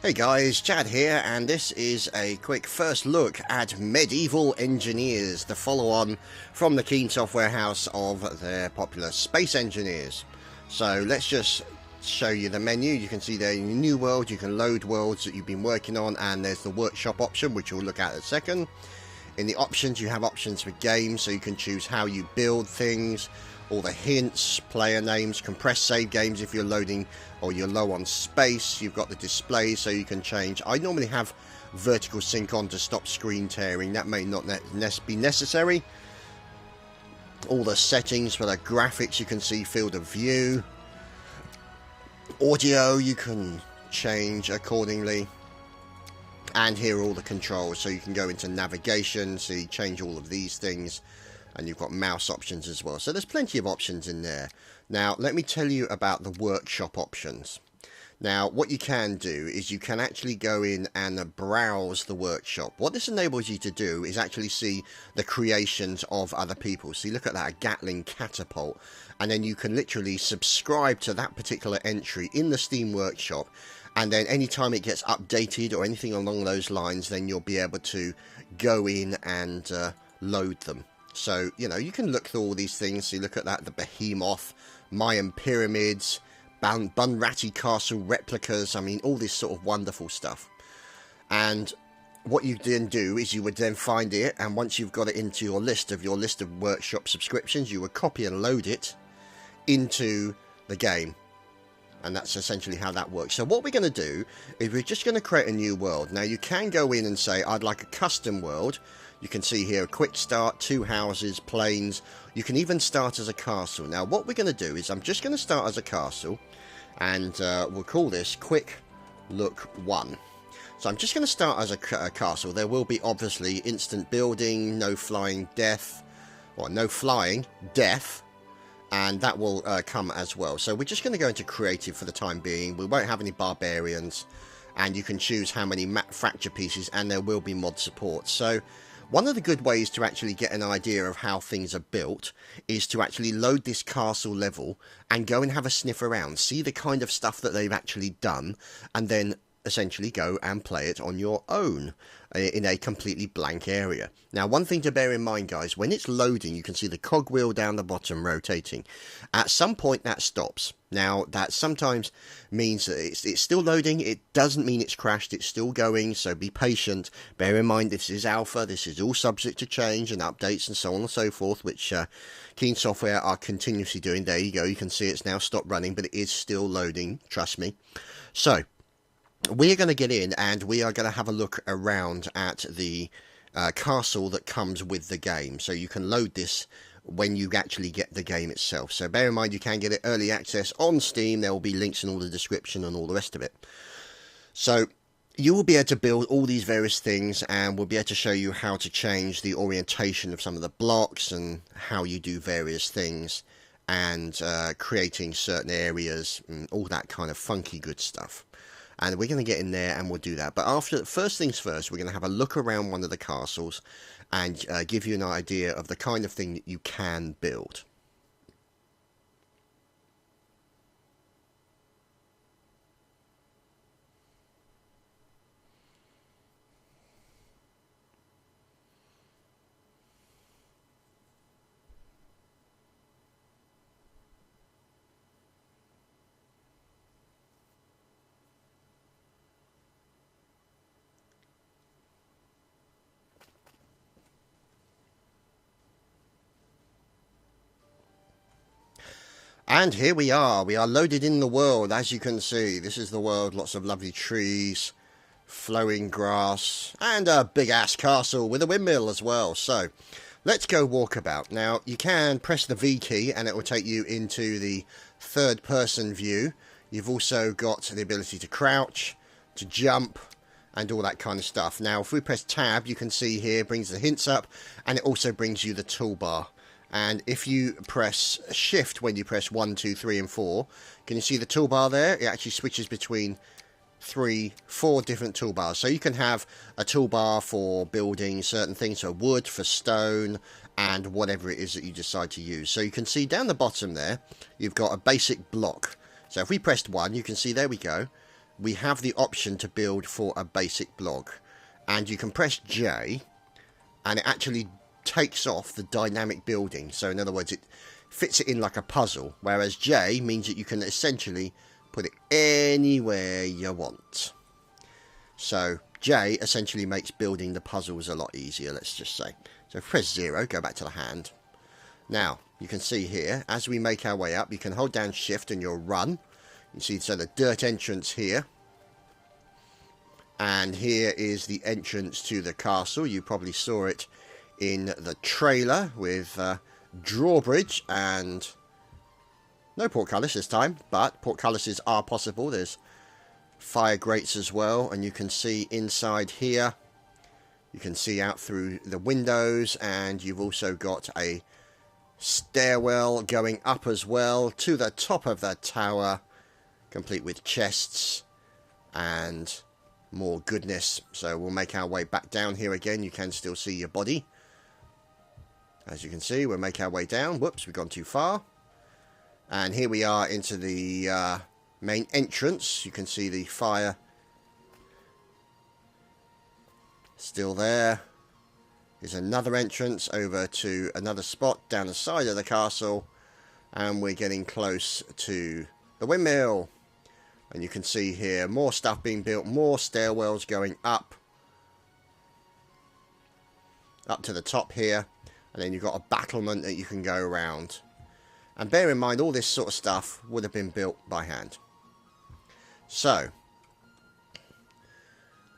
Hey guys, Chad here, and this is a quick first look at Medieval Engineers, the follow-on from the Keen Software house of their popular Space Engineers. So let's just show you the menu. You can see there in New World, you can load worlds that you've been working on, and there's the workshop option, which we'll look at in a second. In the options, you have options for games, so you can choose how you build things, all the hints, player names, compressed save games if you're loading or you're low on space. You've got the display, so you can change. I normally have vertical sync on to stop screen tearing. That may not be necessary. All the settings for the graphics, you can see field of view. Audio, you can change accordingly. And here are all the controls, so you can go into navigation, so you change all of these things. And you've got mouse options as well. So there's plenty of options in there. Now, let me tell you about the workshop options. Now, what you can do is you can actually go in and browse the workshop. What this enables you to do is actually see the creations of other people. So you look at that, a Gatling catapult, and then you can literally subscribe to that particular entry in the Steam workshop. And then anytime it gets updated or anything along those lines, then you'll be able to go in and load them. So, you know, you can look through all these things. So you look at that, the Behemoth, Mayan pyramids, Bunratty Castle replicas. I mean, all this sort of wonderful stuff. And what you then do is you would then find it. And once you've got it into your list of workshop subscriptions, you would copy and load it into the game. And that's essentially how that works. So what we're going to do is we're just going to create a new world. Now, you can go in and say, I'd like a custom world. You can see here a quick start, 2 houses, plains. You can even start as a castle. Now, what we're going to do is I'm just going to start as a castle. And we'll call this Quick Look 1. So I'm just going to start as a castle. There will be obviously instant building, no flying, death. Or no flying, death. And that will come as well. So we're just going to go into creative for the time being. We won't have any barbarians. And you can choose how many map fracture pieces. And there will be mod support. So one of the good ways to actually get an idea of how things are built is to actually load this castle level and go and have a sniff around. See the kind of stuff that they've actually done. And then essentially go and play it on your own in a completely blank area. Now, one thing to bear in mind, guys, when it's loading, you can see the cogwheel down the bottom rotating. At some point that stops. Now, that sometimes means that it's still loading. It doesn't mean it's crashed. It's still going, so be patient. Bear in mind, this is alpha. This is all subject to change and updates and so on and so forth, which Keen Software are continuously doing. There you go. You can see it's now stopped running, but it is still loading. Trust me. So we're going to get in and we are going to have a look around at the castle that comes with the game. So you can load this when you actually get the game itself. So bear in mind, you can get it early access on Steam. There will be links in all the description and all the rest of it. So you will be able to build all these various things, and we'll be able to show you how to change the orientation of some of the blocks and how you do various things and creating certain areas and all that kind of funky good stuff. And we're going to get in there and we'll do that. But first things first, we're going to have a look around one of the castles and give you an idea of the kind of thing that you can build. And here we are loaded in the world, as you can see. This is the world, lots of lovely trees, flowing grass, and a big-ass castle with a windmill as well. So, let's go walk about. Now, you can press the V key, and it will take you into the third-person view. You've also got the ability to crouch, to jump, and all that kind of stuff. Now, if we press Tab, you can see here, brings the hints up, and it also brings you the toolbar. And if you press Shift when you press 1, 2, 3, and 4, can you see the toolbar there? It actually switches between 3, 4 different toolbars. So you can have a toolbar for building certain things, so wood, for stone, and whatever it is that you decide to use. So you can see down the bottom there, you've got a basic block. So if we pressed 1, you can see, there we go. we have the option to build for a basic block. And you can press J, and it actually takes off the dynamic building. So in other words, it fits it in like a puzzle, whereas J means that you can essentially put it anywhere you want. So J essentially makes building the puzzles a lot easier, let's just say. So press 0, go back to the hand. Now, you can see here, as we make our way up, you can hold down shift and you'll run. You see, so the dirt entrance here. And here is the entrance to the castle. You probably saw it in the trailer with drawbridge and no portcullis this time, but portcullises are possible. There's fire grates as well, and you can see inside here. You can see out through the windows, and you've also got a stairwell going up as well to the top of that tower, complete with chests and more goodness. So we'll make our way back down here again. You can still see your body. As you can see, we'll make our way down. Whoops, we've gone too far. And here we are into the main entrance. You can see the fire still there. There's another entrance over to another spot down the side of the castle. And we're getting close to the windmill. And you can see here more stuff being built, more stairwells going up to the top here. And then you've got a battlement that you can go around. And bear in mind, all this sort of stuff would have been built by hand. So,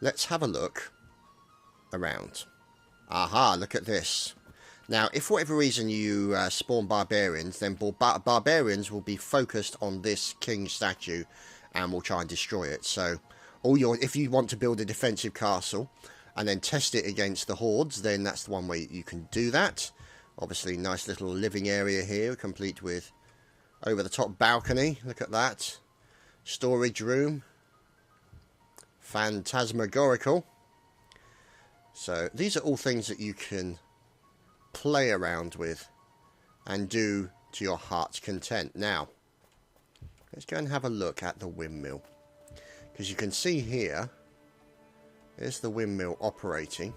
let's have a look around. Aha, look at this. Now, if for whatever reason you spawn barbarians, then barbarians will be focused on this king statue and will try and destroy it. So, if you want to build a defensive castle and then test it against the hordes, then that's the one way you can do that. Obviously, nice little living area here, complete with over-the-top balcony. Look at that. Storage room. Phantasmagorical. So, these are all things that you can play around with and do to your heart's content. Now, let's go and have a look at the windmill. Because you can see here, there's the windmill operating.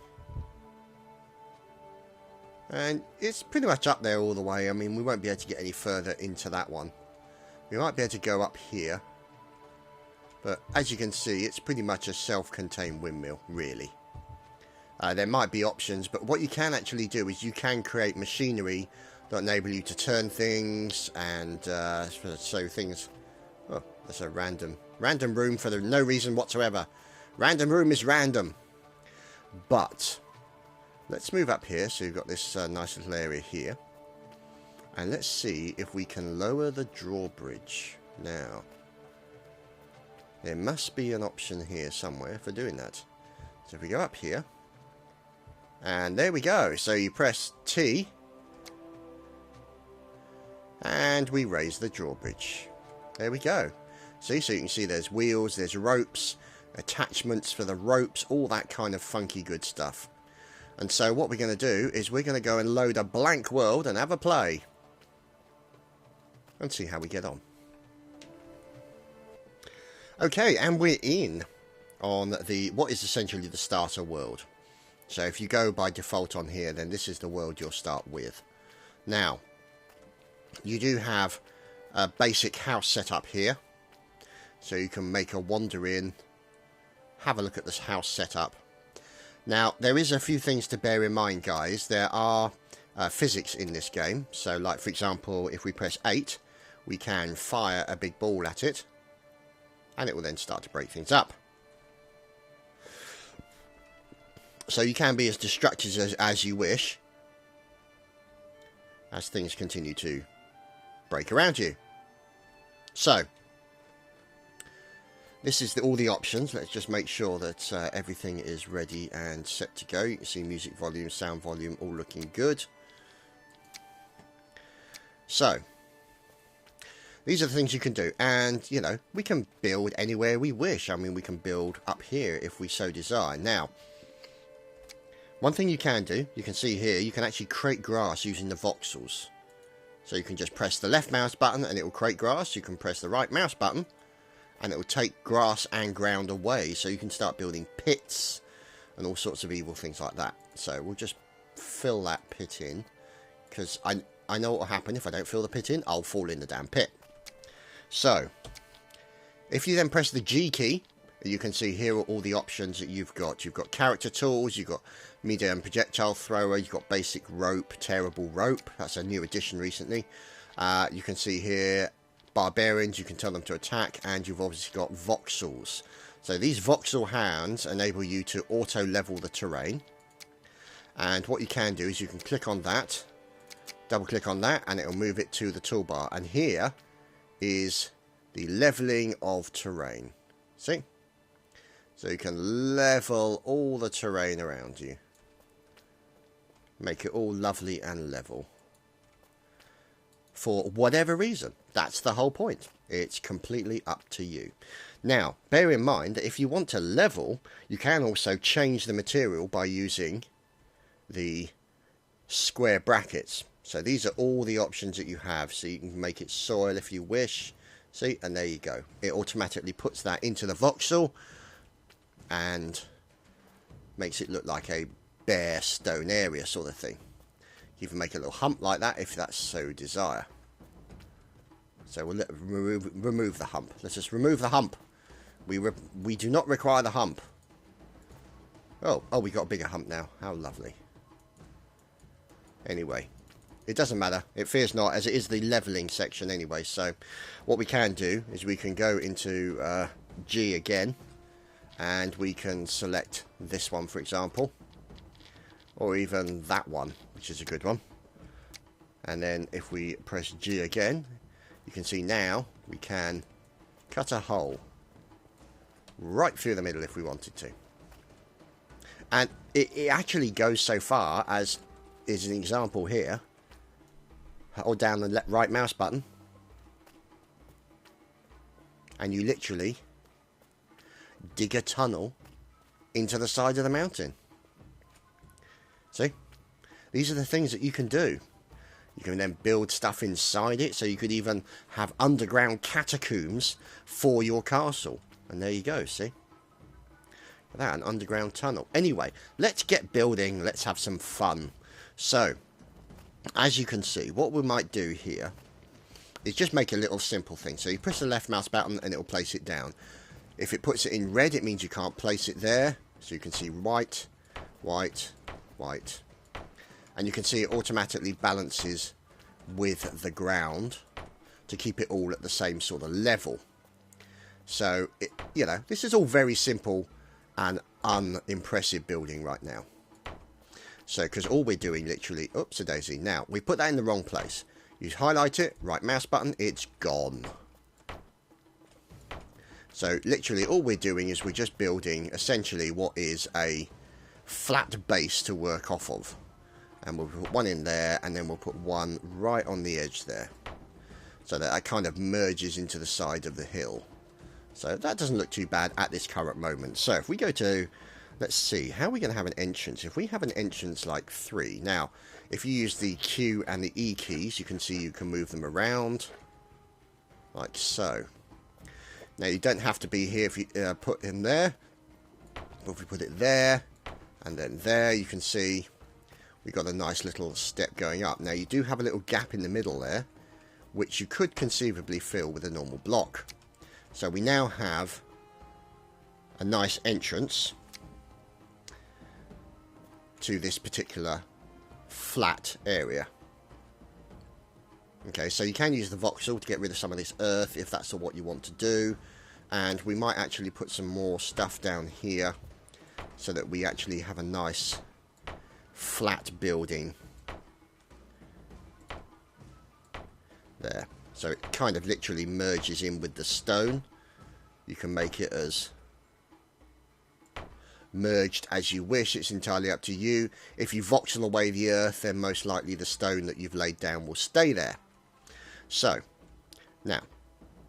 And it's pretty much up there all the way. I mean, we won't be able to get any further into that one. We might be able to go up here. But as you can see, it's pretty much a self-contained windmill, really. There might be options, but what you can actually do is you can create machinery that enable you to turn things and so things... Oh, that's a random room for no reason whatsoever. Random room is random. But let's move up here. So you've got this nice little area here. And let's see if we can lower the drawbridge. Now, there must be an option here somewhere for doing that. So if we go up here. And there we go. So you press T. And we raise the drawbridge. There we go. See, so you can see there's wheels, there's ropes, attachments for the ropes, all that kind of funky good stuff. And so what we're going to do is we're going to go and load a blank world and have a play. And see how we get on. Okay, and we're in on what is essentially the starter world. So if you go by default on here, then this is the world you'll start with. Now, you do have a basic house set up here. So you can make a wander in, have a look at this house setup. Now, there is a few things to bear in mind, guys. There are physics in this game. So, like, for example, if we press 8, we can fire a big ball at it. And it will then start to break things up. So you can be as destructive as you wish, as things continue to break around you. So, this is all the options. Let's just make sure that everything is ready and set to go. You can see music volume, sound volume, all looking good. So, these are the things you can do. And, you know, we can build anywhere we wish. I mean, we can build up here if we so desire. Now, one thing you can do, you can see here, you can actually create grass using the voxels. So you can just press the left mouse button and it will create grass. You can press the right mouse button and it will take grass and ground away, so you can start building pits and all sorts of evil things like that. So we'll just fill that pit in, because I know what will happen if I don't fill the pit in. I'll fall in the damn pit. So if you then press the G key, you can see here are all the options that you've got. You've got character tools, you've got medium projectile thrower, you've got basic rope, terrible rope. That's a new addition recently. You can see here barbarians, you can tell them to attack, and you've obviously got voxels. So these voxel hands enable you to auto level the terrain. And what you can do is you can click on that, double click on that, and it'll move it to the toolbar. And here is the leveling of terrain. See? So you can level all the terrain around you. Make it all lovely and level. For whatever reason. That's the whole point. It's completely up to you. Now, bear in mind that if you want to level, you can also change the material by using the square brackets. So these are all the options that you have. So you can make it soil if you wish. See, and there you go. It automatically puts that into the voxel and makes it look like a bare stone area sort of thing. You can make a little hump like that if that's so desire. So we'll remove the hump. Let's just remove the hump. We do not require the hump. Oh, we got a bigger hump now. How lovely. Anyway, it doesn't matter. It fears not, as it is the leveling section anyway. So what we can do is we can go into G again, and we can select this one, for example, or even that one, which is a good one. And then if we press G again, you can see now we can cut a hole right through the middle if we wanted to. And it actually goes so far as is an example here. Hold down the right mouse button, and you literally dig a tunnel into the side of the mountain. See? These are the things that you can do. You can then build stuff inside it, so you could even have underground catacombs for your castle. And there you go, see? Look at that, an underground tunnel. Anyway, let's get building, let's have some fun. So, as you can see, what we might do here is just make a little simple thing. So you press the left mouse button and it will place it down. If it puts it in red, it means you can't place it there. So you can see white, white, white. And you can see it automatically balances with the ground to keep it all at the same sort of level. So, you know, this is all very simple and unimpressive building right now. So, because all we're doing literally, oops-a-daisy. Now, we put that in the wrong place. You highlight it, right mouse button, it's gone. So literally all we're doing is we're just building essentially what is a flat base to work off of. And we'll put one in there, and then we'll put one right on the edge there. So that kind of merges into the side of the hill. So that doesn't look too bad at this current moment. So if we go to, let's see, how are we going to have an entrance? If we have an entrance like 3. Now, if you use the Q and the E keys, you can see you can move them around. Like so. Now, you don't have to be here if you put in there. But if we put it there, and then there, you can see we've got a nice little step going up. Now, you do have a little gap in the middle there, which you could conceivably fill with a normal block. So we now have a nice entrance to this particular flat area. Okay, so you can use the voxel to get rid of some of this earth if that's what you want to do. And we might actually put some more stuff down here so that we actually have a nice flat building there. So it kind of literally merges in with the stone. You can make it as merged as you wish. It's entirely up to you. If you voxel away the earth, then most likely the stone that you've laid down will stay there. So, now,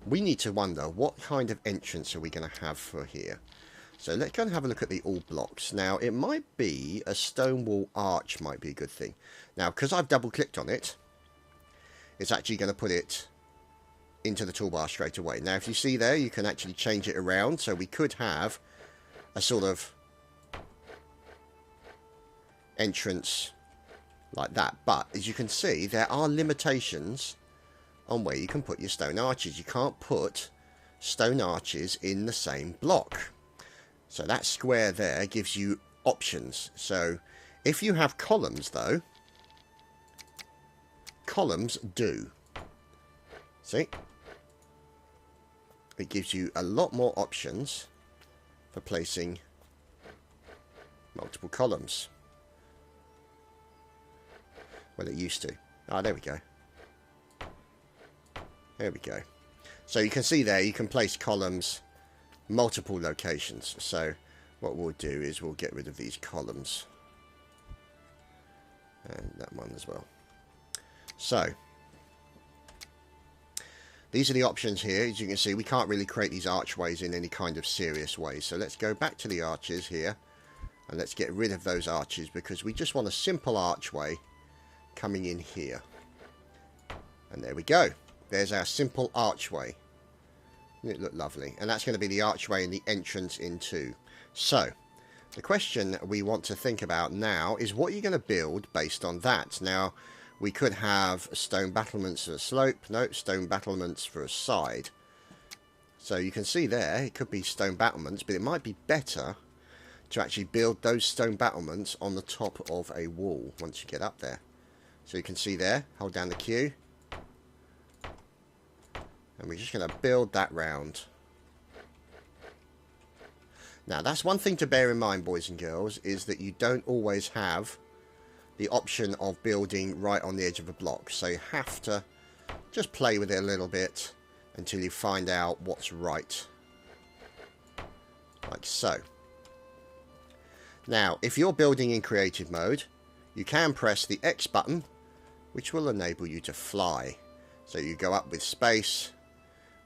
we need to wonder what kind of entrance are we going to have for here. So let's go and have a look at the all blocks. Now, it might be a stone wall arch might be a good thing. Now, because I've double clicked on it, it's actually going to put it into the toolbar straight away. Now, if you see there, you can actually change it around. So we could have a sort of entrance like that. But as you can see, there are limitations on where you can put your stone arches. You can't put stone arches in the same block. So that square there gives you options. So if you have columns, though, columns do. See? It gives you a lot more options for placing multiple columns. Well, it used to. Ah, there we go. There we go. So you can see there, you can place columns multiple locations. So what we'll do is we'll get rid of these columns. And that one as well. So these are the options here. As you can see, we can't really create these archways in any kind of serious way. So let's go back to the arches here. And let's get rid of those arches because we just want a simple archway coming in here. And there we go. There's our simple archway. It looked lovely. And that's going to be the archway and the entrance into. So the question we want to think about now is what you're going to build based on that. Now, we could have stone battlements for a slope. No, stone battlements for a side. So you can see there, it could be stone battlements, but it might be better to actually build those stone battlements on the top of a wall once you get up there. So you can see there, hold down the Q. And we're just going to build that round. Now, that's one thing to bear in mind, boys and girls, is that you don't always have the option of building right on the edge of a block. So you have to just play with it a little bit until you find out what's right. Like so. Now, if you're building in creative mode, you can press the X button, which will enable you to fly. So you go up with space,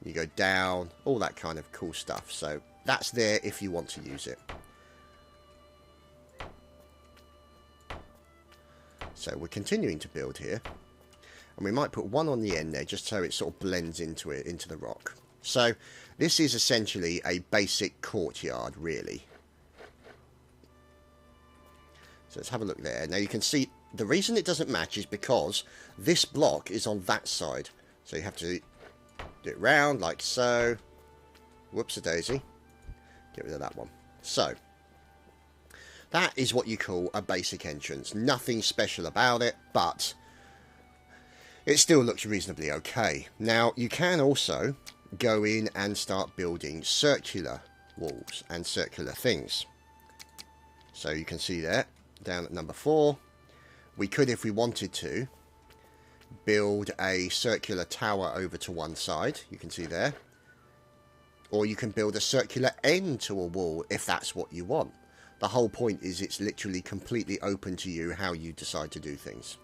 you go down, all that kind of cool stuff. So that's there if you want to use it. So we're continuing to build here. And we might put one on the end there just so it sort of blends into it, into the rock. So this is essentially a basic courtyard, really. So let's have a look there. Now you can see the reason it doesn't match is because this block is on that side. So you have to do it round like so. Whoops-a-daisy. Get rid of that one. So that is what you call a basic entrance. Nothing special about it, but it still looks reasonably okay. Now, you can also go in and start building circular walls and circular things. So you can see there, down at number 4, we could, if we wanted to, build a circular tower over to one side. You can see there. Or you can build a circular end to a wall if that's what you want. The whole point is it's literally completely open to you how you decide to do things.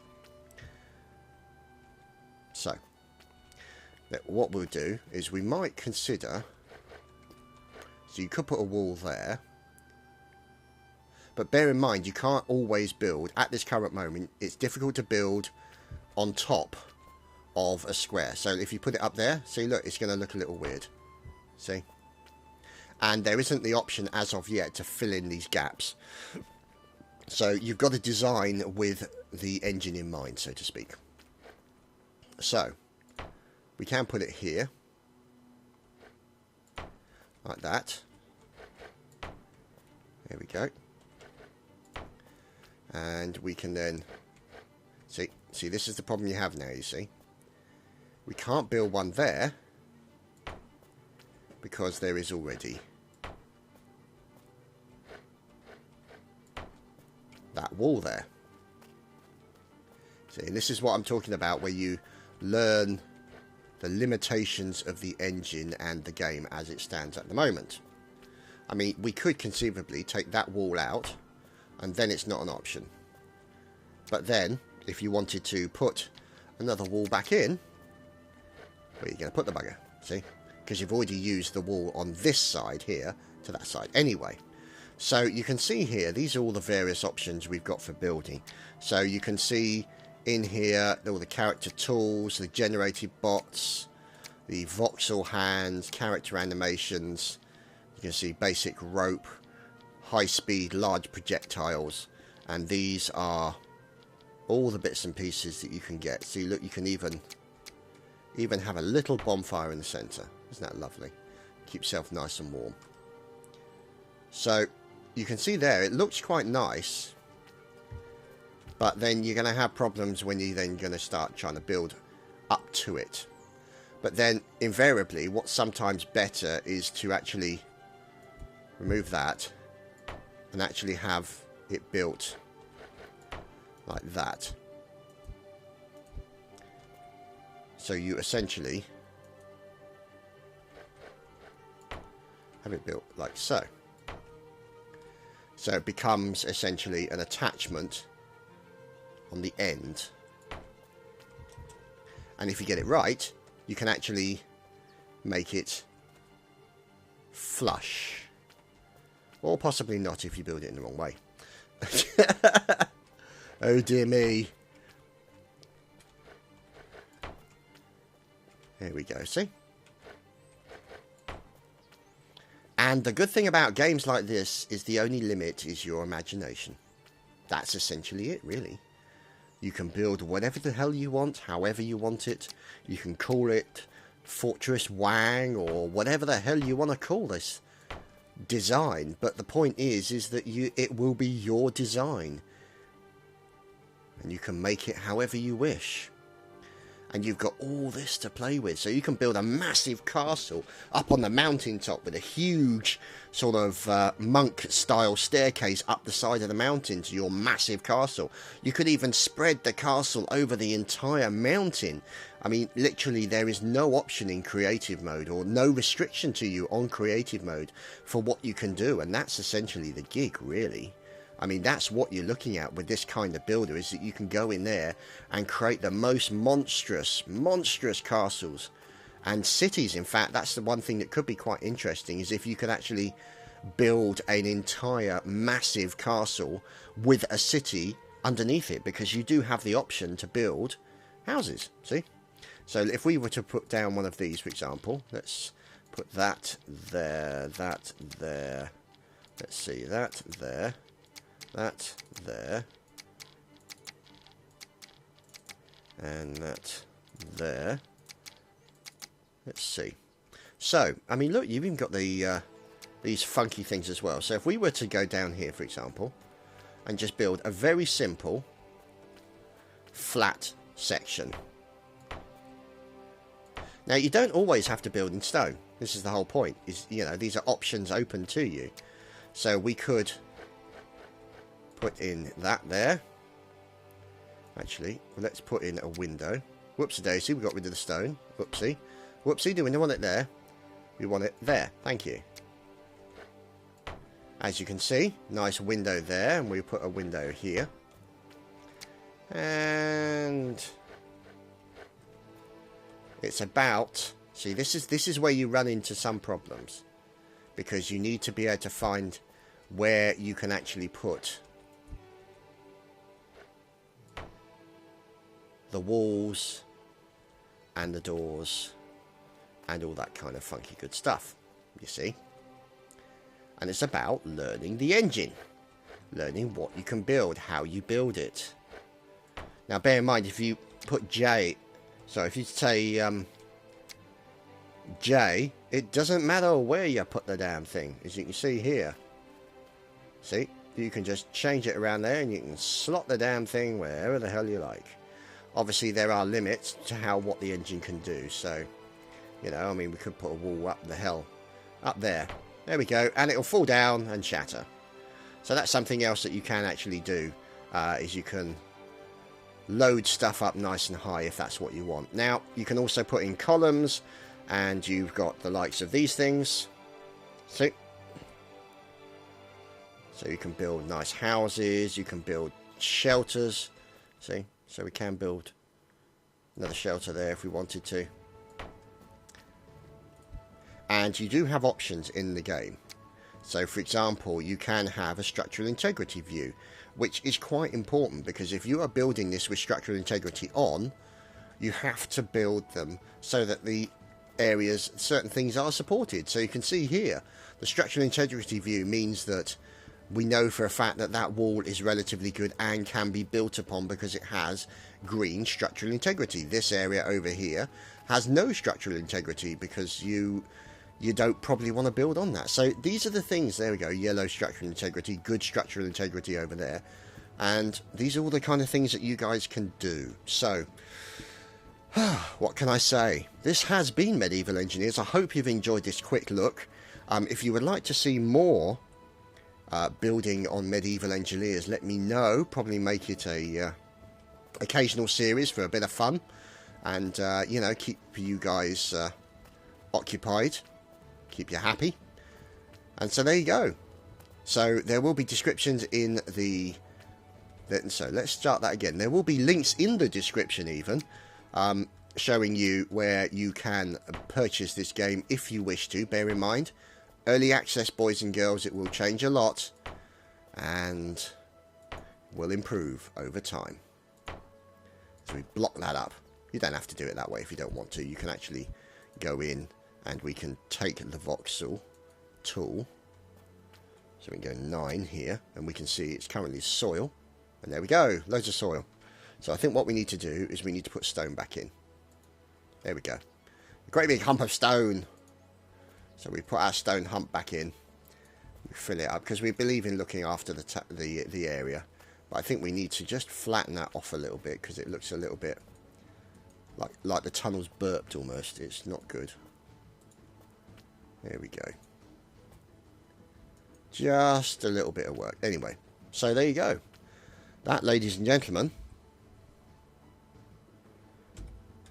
So, what we'll do is we might consider... So you could put a wall there. But bear in mind, you can't always build, at this current moment, it's difficult to build on top of a square. So if you put it up there, see, look, it's going to look a little weird. See? And there isn't the option as of yet to fill in these gaps. So you've got to design with the engine in mind, so to speak. So we can put it here. Like that. There we go. And we can then... See, this is the problem you have now, you see. We can't build one there. Because there is already that wall there. See, and this is what I'm talking about, where you learn the limitations of the engine and the game as it stands at the moment. I mean, we could conceivably take that wall out, and then it's not an option. But then, if you wanted to put another wall back in, where are you going to put the bugger? See? Because you've already used the wall on this side here to that side anyway. So you can see here, these are all the various options we've got for building. So you can see in here all the character tools, the generated bots, the voxel hands, character animations. You can see basic rope, high speed, large projectiles, and these are all the bits and pieces that you can get. See, look, you can even have a little bonfire in the center. Isn't that lovely? Keep yourself nice and warm. So you can see there, it looks quite nice, but then you're going to have problems when you're then going to start trying to build up to it. But then invariably, what's sometimes better is to actually remove that and actually have it built like that. So you essentially have it built like so. So it becomes essentially an attachment on the end. And if you get it right, you can actually make it flush. Or possibly not if you build it in the wrong way. Oh dear me. There we go, see? And the good thing about games like this is the only limit is your imagination. That's essentially it, really. You can build whatever the hell you want, however you want it. You can call it Fortress Wang or whatever the hell you want to call this design. But the point is that it will be your design. And you can make it however you wish. And you've got all this to play with. So you can build a massive castle up on the mountaintop with a huge sort of monk-style staircase up the side of the mountain to your massive castle. You could even spread the castle over the entire mountain. I mean, literally, there is no option in creative mode or no restriction to you on creative mode for what you can do. And that's essentially the gig, really. I mean, that's what you're looking at with this kind of builder, is that you can go in there and create the most monstrous castles and cities. In fact, that's the one thing that could be quite interesting, is if you could actually build an entire massive castle with a city underneath it, because you do have the option to build houses, see? So if we were to put down one of these, for example, let's put that there, that there, let's see, that there, that there, and that there. Let's see. So, I mean, look, you've even got the these funky things as well. So if we were to go down here, for example, and just build a very simple flat section. Now, you don't always have to build in stone. This is the whole point, is, you know, these are options open to you. So we could put in that there. Actually, let's put in a window. Whoopsie daisy, we got rid of the stone. Whoopsie. Whoopsie, do we want it there? We want it there. Thank you. As you can see, nice window there, and we put a window here. And it's about, see, this is where you run into some problems, because you need to be able to find where you can actually put the walls and the doors and all that kind of funky good stuff, you see. And it's about learning the engine, learning what you can build, how you build it. Now bear in mind, if you put J, so if you say J, it doesn't matter where you put the damn thing, as you can see here. See, you can just change it around there and you can slot the damn thing wherever the hell you like. Obviously, there are limits to what the engine can do. So, you know, I mean, we could put a wall up the hell, up there. There we go. And it'll fall down and shatter. So that's something else that you can actually do, is you can load stuff up nice and high if that's what you want. Now, you can also put in columns, and you've got the likes of these things. See? So you can build nice houses, you can build shelters. See? So we can build another shelter there if we wanted to. And you do have options in the game. So for example, you can have a structural integrity view, which is quite important, because if you are building this with structural integrity on, you have to build them so that the areas, certain things are supported. So you can see here, the structural integrity view means that we know for a fact that that wall is relatively good and can be built upon because it has green structural integrity. This area over here has no structural integrity because you don't probably want to build on that. So these are the things, there we go, yellow structural integrity, good structural integrity over there. And these are all the kind of things that you guys can do. So, what can I say? This has been Medieval Engineers. I hope you've enjoyed this quick look. If you would like to see more building on Medieval Engineers, let me know. Probably make it a occasional series for a bit of fun. And, you know, keep you guys occupied. Keep you happy. And so there you go. So there will be descriptions in the... So let's start that again. There will be links in the description even, showing you where you can purchase this game if you wish to. Bear in mind, early access, boys and girls, it will change a lot and will improve over time. So we block that up. You don't have to do it that way if you don't want to. You can actually go in and we can take the voxel tool. So we can go 9 here and we can see it's currently soil. And there we go, loads of soil. So I think what we need to do is we need to put stone back in. There we go. A great big hump of stone. So we put our stone hump back in. We fill it up because we believe in looking after the area. But I think we need to just flatten that off a little bit because it looks a little bit like the tunnel's burped almost. It's not good. There we go. Just a little bit of work. Anyway, so there you go. That, ladies and gentlemen,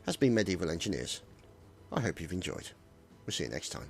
has been Medieval Engineers. I hope you've enjoyed. We'll see you next time.